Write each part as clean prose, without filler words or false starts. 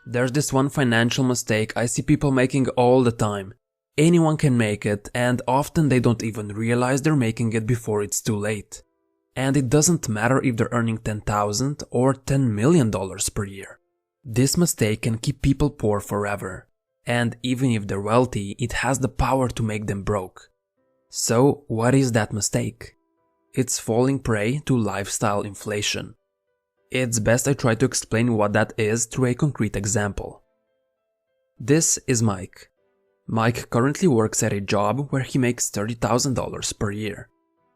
There's this one financial mistake I see people making all the time. Anyone can make it, and often they don't even realize they're making it before it's too late. And it doesn't matter if they're earning $10,000 or $10 million per year. This mistake can keep people poor forever. And even if they're wealthy, it has the power to make them broke. So, what is that mistake? It's falling prey to lifestyle inflation. It's best I try to explain what that is through a concrete example. This is Mike. Mike currently works at a job where he makes $30,000 per year.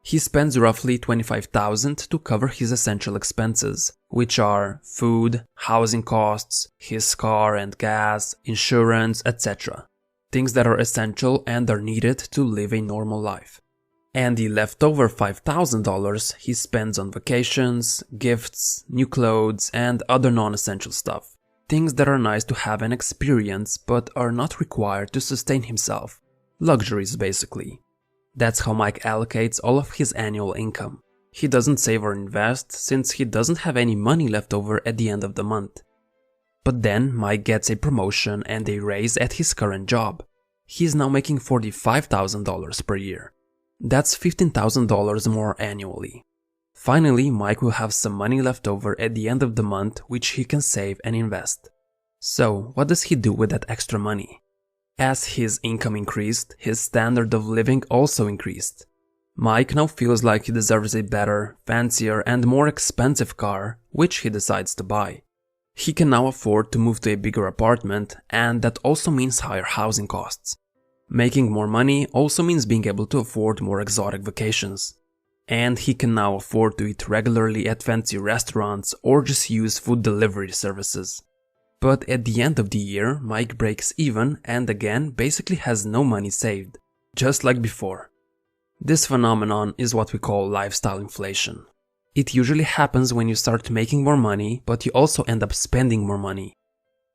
He spends roughly $25,000 to cover his essential expenses, which are food, housing costs, his car and gas, insurance, etc. Things that are essential and are needed to live a normal life. And the leftover $5,000 he spends on vacations, gifts, new clothes, and other non-essential stuff. Things that are nice to have and experience but are not required to sustain himself. Luxuries, basically. That's how Mike allocates all of his annual income. He doesn't save or invest since he doesn't have any money left over at the end of the month. But then Mike gets a promotion and a raise at his current job. He's now making $45,000 per year. That's $15,000 more annually. Finally, Mike will have some money left over at the end of the month which he can save and invest. So, what does he do with that extra money? As his income increased, his standard of living also increased. Mike now feels like he deserves a better, fancier, and more expensive car, which he decides to buy. He can now afford to move to a bigger apartment, and that also means higher housing costs. Making more money also means being able to afford more exotic vacations. And he can now afford to eat regularly at fancy restaurants or just use food delivery services. But at the end of the year, Mike breaks even and again basically has no money saved, just like before. This phenomenon is what we call lifestyle inflation. It usually happens when you start making more money, but you also end up spending more money.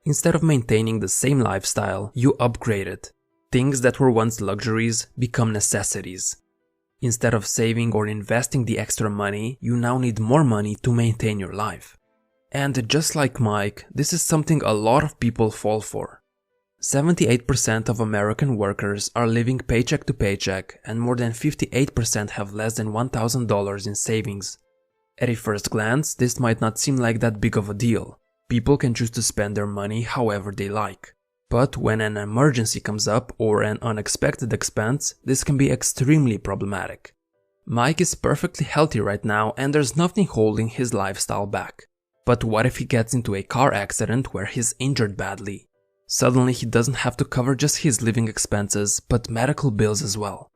Instead of maintaining the same lifestyle, you upgrade it. Things that were once luxuries become necessities. Instead of saving or investing the extra money, you now need more money to maintain your life. And just like Mike, this is something a lot of people fall for. 78% of American workers are living paycheck to paycheck, and more than 58% have less than $1,000 in savings. At a first glance, this might not seem like that big of a deal. People can choose to spend their money however they like. But when an emergency comes up or an unexpected expense, this can be extremely problematic. Mike is perfectly healthy right now and there's nothing holding his lifestyle back. But what if he gets into a car accident where he's injured badly? Suddenly he doesn't have to cover just his living expenses, but medical bills as well.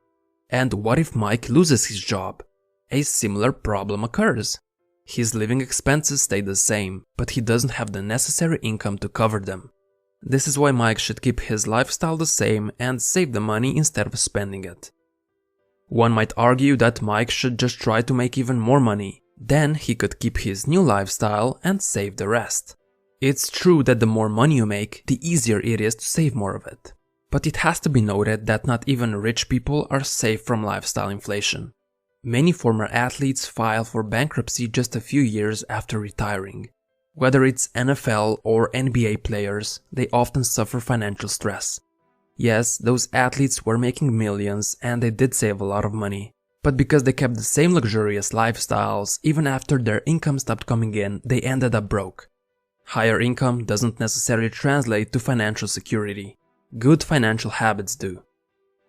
And what if Mike loses his job? A similar problem occurs. His living expenses stay the same, but he doesn't have the necessary income to cover them. This is why Mike should keep his lifestyle the same and save the money instead of spending it. One might argue that Mike should just try to make even more money. Then he could keep his new lifestyle and save the rest. It's true that the more money you make, the easier it is to save more of it. But it has to be noted that not even rich people are safe from lifestyle inflation. Many former athletes file for bankruptcy just a few years after retiring. Whether it's NFL or NBA players, they often suffer financial stress. Yes, those athletes were making millions and they did save a lot of money. But because they kept the same luxurious lifestyles, even after their income stopped coming in, they ended up broke. Higher income doesn't necessarily translate to financial security. Good financial habits do.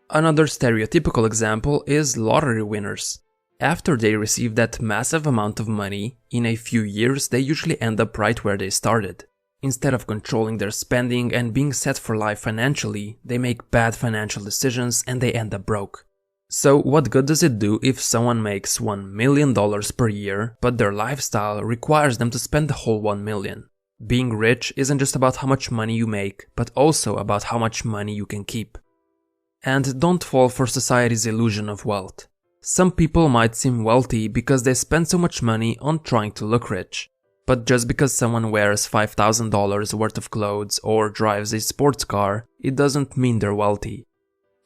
Another stereotypical example is lottery winners. After they receive that massive amount of money, in a few years they usually end up right where they started. Instead of controlling their spending and being set for life financially, they make bad financial decisions and they end up broke. So what good does it do if someone makes $1 million per year, but their lifestyle requires them to spend the whole $1 million? Being rich isn't just about how much money you make, but also about how much money you can keep. And don't fall for society's illusion of wealth. Some people might seem wealthy because they spend so much money on trying to look rich. But just because someone wears $5,000 worth of clothes or drives a sports car, it doesn't mean they're wealthy.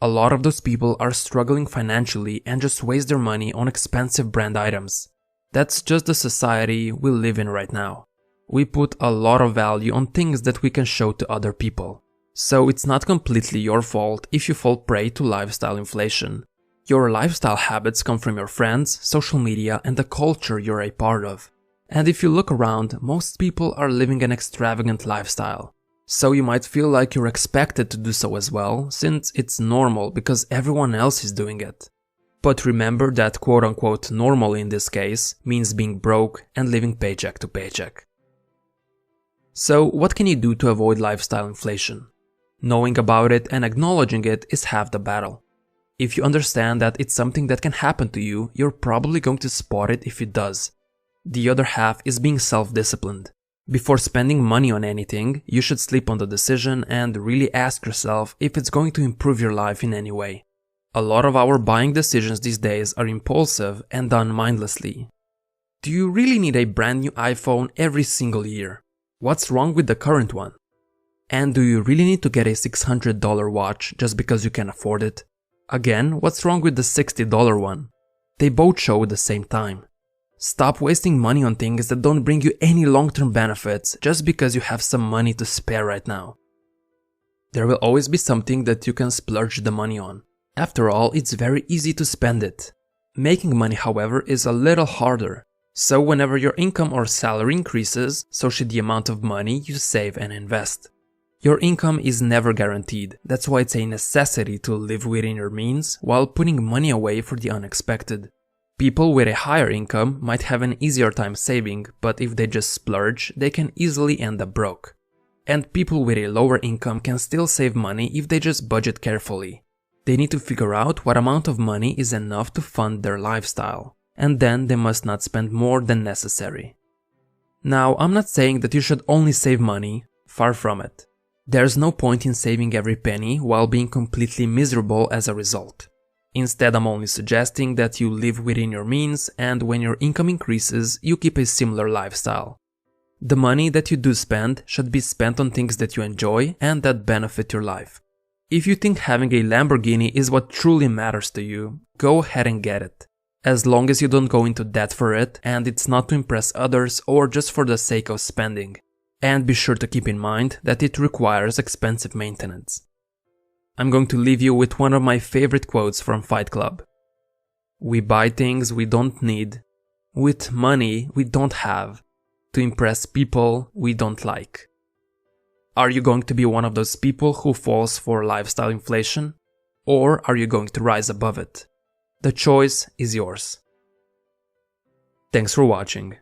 A lot of those people are struggling financially and just waste their money on expensive brand items. That's just the society we live in right now. We put a lot of value on things that we can show to other people. So it's not completely your fault if you fall prey to lifestyle inflation. Your lifestyle habits come from your friends, social media, and the culture you're a part of. And if you look around, most people are living an extravagant lifestyle. So you might feel like you're expected to do so as well, since it's normal because everyone else is doing it. But remember that quote-unquote normal in this case means being broke and living paycheck to paycheck. So what can you do to avoid lifestyle inflation? Knowing about it and acknowledging it is half the battle. If you understand that it's something that can happen to you, you're probably going to spot it if it does. The other half is being self-disciplined. Before spending money on anything, you should sleep on the decision and really ask yourself if it's going to improve your life in any way. A lot of our buying decisions these days are impulsive and done mindlessly. Do you really need a brand new iPhone every single year? What's wrong with the current one? And do you really need to get a $600 watch just because you can afford it? Again, what's wrong with the $60 one? They both show at the same time. Stop wasting money on things that don't bring you any long-term benefits just because you have some money to spare right now. There will always be something that you can splurge the money on. After all, it's very easy to spend it. Making money, however, is a little harder. So whenever your income or salary increases, so should the amount of money you save and invest. Your income is never guaranteed, that's why it's a necessity to live within your means while putting money away for the unexpected. People with a higher income might have an easier time saving, but if they just splurge, they can easily end up broke. And people with a lower income can still save money if they just budget carefully. They need to figure out what amount of money is enough to fund their lifestyle, and then they must not spend more than necessary. Now, I'm not saying that you should only save money, far from it. There's no point in saving every penny while being completely miserable as a result. Instead, I'm only suggesting that you live within your means and when your income increases, you keep a similar lifestyle. The money that you do spend should be spent on things that you enjoy and that benefit your life. If you think having a Lamborghini is what truly matters to you, go ahead and get it. As long as you don't go into debt for it and it's not to impress others or just for the sake of spending. And be sure to keep in mind that it requires expensive maintenance. I'm going to leave you with one of my favorite quotes from Fight Club. We buy things we don't need, with money we don't have, to impress people we don't like. Are you going to be one of those people who falls for lifestyle inflation? Or are you going to rise above it? The choice is yours. Thanks for watching.